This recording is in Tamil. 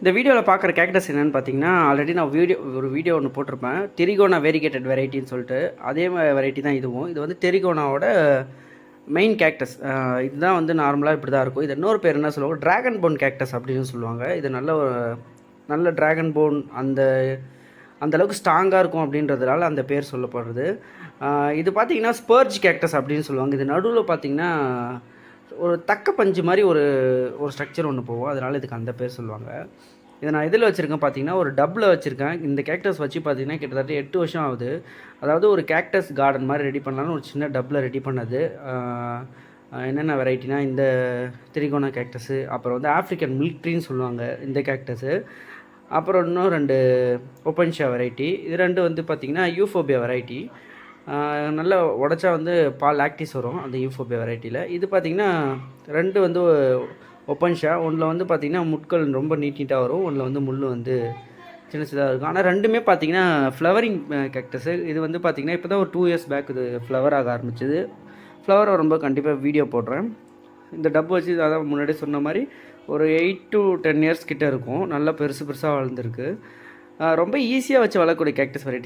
இந்த வீடியோவில் பார்க்குற கேக்டஸ் என்னென்னு பார்த்தீங்கன்னா, ஆல்ரெடி நான் ஒரு வீடியோ ஒன்று போட்டிருப்பேன். டெரிகோனா வேரிகேட்டட் வெரைட்டின்னு சொல்லிட்டு. அதே வெரைட்டி தான் இதுவும். இது வந்து டெரிகோனாவோட மெயின் கேக்டஸ். இதுதான் வந்து நார்மலாக இப்படி தான் இருக்கும். இது இன்னொரு பேர் என்ன சொல்லுவாங்க, ட்ராகன் போன் கேக்டஸ் அப்படின்னு சொல்லுவாங்க. இது நல்ல ட்ராகன் போன் அந்த அளவுக்கு ஸ்ட்ராங்காக இருக்கும் அப்படின்றதுனால அந்த பேர் சொல்லப்படுறது. இது பார்த்தீங்கன்னா ஸ்பர்ஜ் கேக்டஸ் அப்படின்னு சொல்லுவாங்க. இது நடுவில் பார்த்தீங்கன்னா ஒரு தக்க பஞ்சு மாதிரி ஒரு ஸ்ட்ரக்சர் ஒன்று போகும். அதனால் இதுக்கு அந்த பேர் சொல்லுவாங்க. இதை நான் எதில் வச்சுருக்கேன் பார்த்தீங்கன்னா, ஒரு டப்பில் வச்சுருக்கேன். இந்த கேக்டஸ் வச்சு பார்த்தீங்கன்னா கிட்டத்தட்ட 8 வருஷம் ஆகுது. அதாவது ஒரு கேக்டஸ் கார்டன் மாதிரி ரெடி பண்ணலான்னு ஒரு சின்ன டப்பில் ரெடி பண்ணது. என்னென்ன வெரைட்டினா, இந்த திரிகோனா கேக்டஸு, அப்புறம் வந்து ஆஃப்ரிக்கன் மில்க் ட்ரீன்னு சொல்லுவாங்க இந்த கேக்டஸு, அப்புறம் இன்னும் 2 ஒப்பன்ஷா வெரைட்டி. இது 2 வந்து பார்த்திங்கன்னா யூஃபோபியா வெரைட்டி. நல்லா உடச்சா வந்து பால் லாக்டிஸ் வரும் அந்த யூஃபோபியா வெரைட்டியில். இது பார்த்திங்கன்னா 2 வந்து ஒப்பன்ஷா. ஒன்றில் வந்து பார்த்திங்கன்னா முட்கள் ரொம்ப நீட்டாக வரும், ஒன்றில் வந்து முள் வந்து சின்ன சின்னதாக இருக்கும். ஆனால் ரெண்டுமே பார்த்திங்கன்னா ஃப்ளவரிங் கேக்டஸு. இது வந்து பார்த்திங்கன்னா இப்போ தான் ஒரு 2 இயர்ஸ் பேக் இது ஃப்ளவர் ஆக ஆரம்பிச்சிது. ஃப்ளவர் வரும்போது கண்டிப்பாக வீடியோ போடுறேன். இந்த டப்பு வச்சு அதான் முன்னாடி சொன்ன மாதிரி ஒரு 8 to 10 இயர்ஸ் கிட்டே இருக்கும். நல்லா பெருசாக வளர்ந்துருக்கு. ரொம்ப ஈஸியாக வச்சு வளரக்கூடிய கேக்டஸ் வெரைட்டி.